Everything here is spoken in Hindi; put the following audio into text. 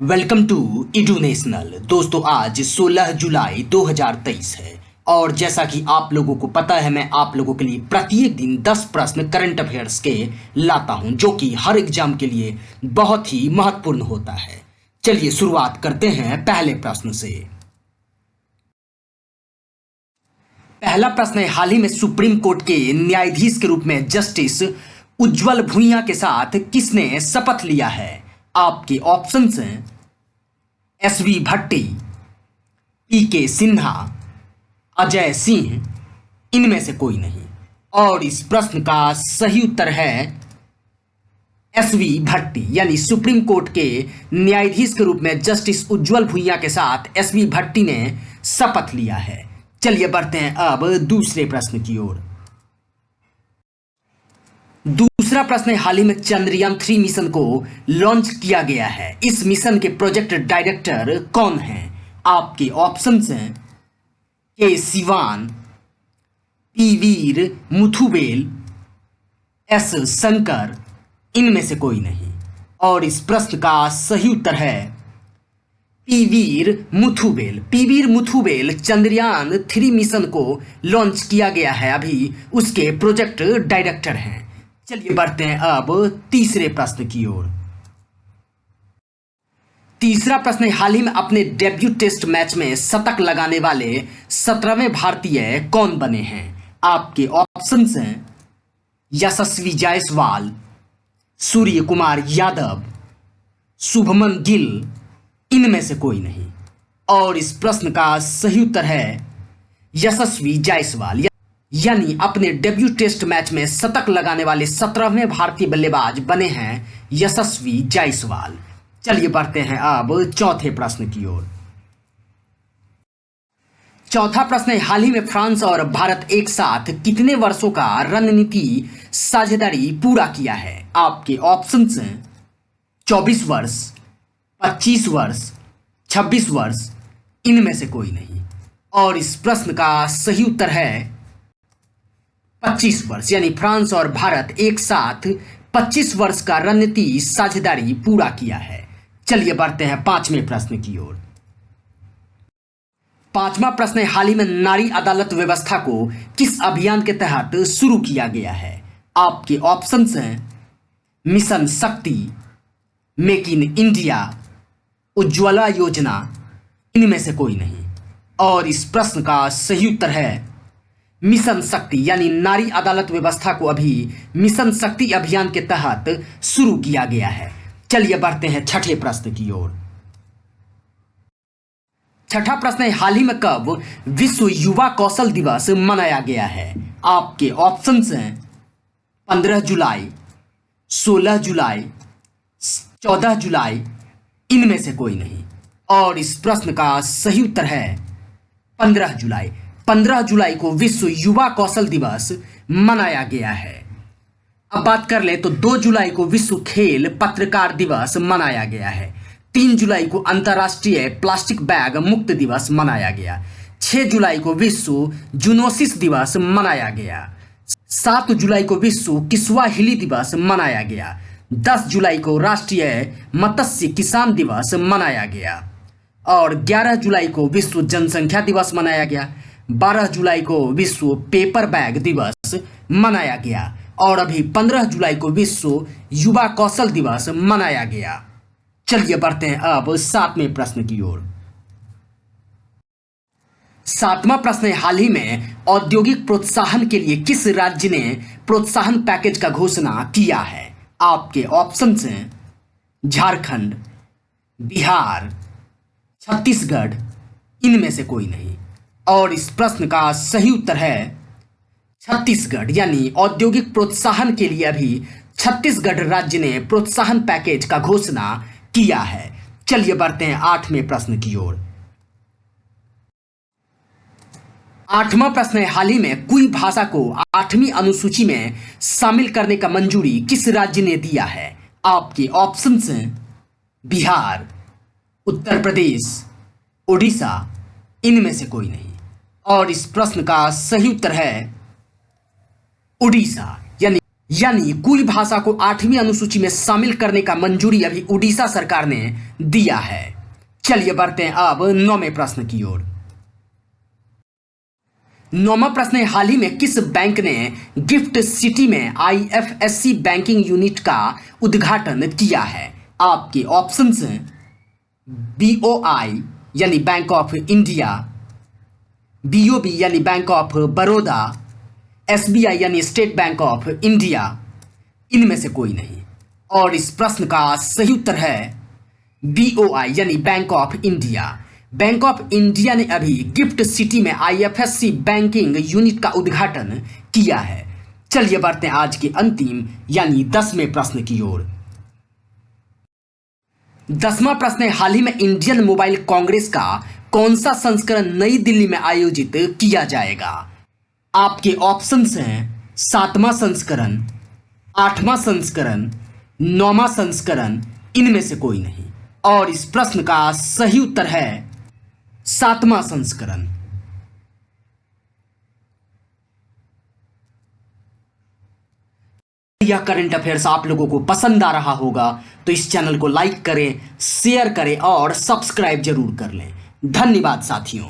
Welcome to इडू national. दोस्तों आज 16 जुलाई 2023 है और जैसा कि आप लोगों को पता है मैं आप लोगों के लिए प्रत्येक दिन 10 प्रश्न करंट अफेयर्स के लाता हूं जो कि हर एग्जाम के लिए बहुत ही महत्वपूर्ण होता है। चलिए शुरुआत करते हैं पहले प्रश्न से। पहला प्रश्न है, हाल ही में सुप्रीम कोर्ट के न्यायाधीश के रूप में जस्टिस उज्जवल भुइयां के साथ किसने शपथ लिया है? आपके ऑप्शंस हैं एसवी भट्टी, पीके सिन्हा, अजय सिंह, इनमें से कोई नहीं। और इस प्रश्न का सही उत्तर है एसवी भट्टी, यानी सुप्रीम कोर्ट के न्यायाधीश के रूप में जस्टिस उज्जवल भुइयां के साथ एसवी भट्टी ने शपथ लिया है। चलिए बढ़ते हैं अब दूसरे प्रश्न की ओर। दूसरा प्रश्न है, हाल ही में चंद्रयान 3 मिशन को लॉन्च किया गया है। इस मिशन के प्रोजेक्ट डायरेक्टर कौन हैं? आपके ऑप्शंस हैं के सिवान, पी वीर मुथुवेल, एस शंकर, इनमें से कोई नहीं। और इस प्रश्न का सही उत्तर है पी वीर मुथुवेल। पी वीर मुथुवेल चंद्रयान 3 मिशन को लॉन्च किया गया है, अभी उसके प्रोजेक्ट डायरेक्टर हैं। चलिए बढ़ते हैं अब तीसरे प्रश्न की ओर। तीसरा प्रश्न है, हाल ही में अपने डेब्यू टेस्ट मैच में शतक लगाने वाले 17वें भारतीय कौन बने हैं? आपके ऑप्शंस हैं यशस्वी जायसवाल, सूर्य कुमार यादव, शुभमन गिल, इनमें से कोई नहीं। और इस प्रश्न का सही उत्तर है यशस्वी जायसवाल, यानी अपने डेब्यू टेस्ट मैच में शतक लगाने वाले 17वें भारतीय बल्लेबाज बने हैं यशस्वी जायसवाल। चलिए बढ़ते हैं अब चौथे प्रश्न की ओर। चौथा प्रश्न है, हाल ही में फ्रांस और भारत एक साथ कितने वर्षों का रणनीति साझेदारी पूरा किया है? आपके ऑप्शंस हैं 24 वर्ष, 25 वर्ष, 26 वर्ष, इनमें से कोई नहीं। और इस प्रश्न का सही उत्तर है 25 वर्ष, यानी फ्रांस और भारत एक साथ 25 वर्ष का रणनीति साझेदारी पूरा किया है। चलिए बढ़ते हैं पांचवें प्रश्न की ओर। पांचवा प्रश्न है, हाल ही में नारी अदालत व्यवस्था को किस अभियान के तहत शुरू किया गया है? आपके ऑप्शंस हैं मिशन शक्ति, मेक इन इंडिया, उज्ज्वला योजना, इनमें से कोई नहीं। और इस प्रश्न का सही उत्तर है मिशन शक्ति, यानी नारी अदालत व्यवस्था को अभी मिशन शक्ति अभियान के तहत शुरू किया गया है। चलिए बढ़ते हैं छठे प्रश्न की ओर। छठा प्रश्न है, हाल ही में कब विश्व युवा कौशल दिवस मनाया गया है? आपके ऑप्शंस हैं 15 जुलाई, 16 जुलाई, 14 जुलाई, इनमें से कोई नहीं। और इस प्रश्न का सही उत्तर है 15 जुलाई। 15 जुलाई को विश्व युवा कौशल दिवस मनाया गया है। अब बात कर ले तो 2 जुलाई को विश्व खेल पत्रकार दिवस मनाया गया है। 3 जुलाई को अंतर्राष्ट्रीय प्लास्टिक बैग मुक्त दिवस मनाया गया। 6 जुलाई को विश्व जूनोसिस दिवस मनाया गया। 7 जुलाई को विश्व किस्वाहिली दिवस मनाया गया। 10 जुलाई को राष्ट्रीय मत्स्य किसान दिवस मनाया गया। और 11 जुलाई को विश्व जनसंख्या दिवस मनाया गया। 12 जुलाई को विश्व पेपर बैग दिवस मनाया गया। और अभी 15 जुलाई को विश्व युवा कौशल दिवस मनाया गया। चलिए बढ़ते हैं अब सातवें प्रश्न की ओर। सातवां प्रश्न है, हाल ही में औद्योगिक प्रोत्साहन के लिए किस राज्य ने प्रोत्साहन पैकेज का घोषणा किया है? आपके ऑप्शंस हैं झारखंड, बिहार, छत्तीसगढ़, इनमें से कोई नहीं। और इस प्रश्न का सही उत्तर है छत्तीसगढ़, यानी औद्योगिक प्रोत्साहन के लिए अभी छत्तीसगढ़ राज्य ने प्रोत्साहन पैकेज का घोषणा किया है। चलिए बढ़ते हैं आठवें प्रश्न की ओर। आठवां प्रश्न है, हाल ही में कुई भाषा को 8वीं अनुसूची में शामिल करने का मंजूरी किस राज्य ने दिया है? आपके ऑप्शंस हैं बिहार, उत्तर प्रदेश, उड़ीसा, इनमें से कोई नहीं। और इस प्रश्न का सही उत्तर है उड़ीसा, यानी कोई भाषा को 8वीं अनुसूची में शामिल करने का मंजूरी अभी उड़ीसा सरकार ने दिया है। चलिए बढ़ते हैं अब 9वें प्रश्न की ओर। 9वां प्रश्न है, हाल ही में किस बैंक ने गिफ्ट सिटी में IFSC बैंकिंग यूनिट का उद्घाटन किया है? आपके ऑप्शंस हैं BOI यानी बैंक ऑफ इंडिया, BOB यानी बैंक ऑफ बड़ौदा, SBI यानी स्टेट बैंक ऑफ इंडिया, इनमें से कोई नहीं। और इस प्रश्न का सही उत्तर है BOI यानी bank of India. Bank of India ने अभी गिफ्ट सिटी में IFSC बैंकिंग यूनिट का उद्घाटन किया है। चलिए बढ़ते हैं आज के अंतिम यानी 10वें प्रश्न की ओर। 10वां प्रश्न है, हाल ही में इंडियन मोबाइल कांग्रेस का कौन सा संस्करण नई दिल्ली में आयोजित किया जाएगा? आपके ऑप्शंस हैं 7वां संस्करण, 8वां संस्करण, 9वां संस्करण, इनमें से कोई नहीं। और इस प्रश्न का सही उत्तर है 7वां संस्करण। यह करंट अफेयर्स आप लोगों को पसंद आ रहा होगा तो इस चैनल को लाइक करें, शेयर करें और सब्सक्राइब जरूर कर लें। धन्यवाद साथियों।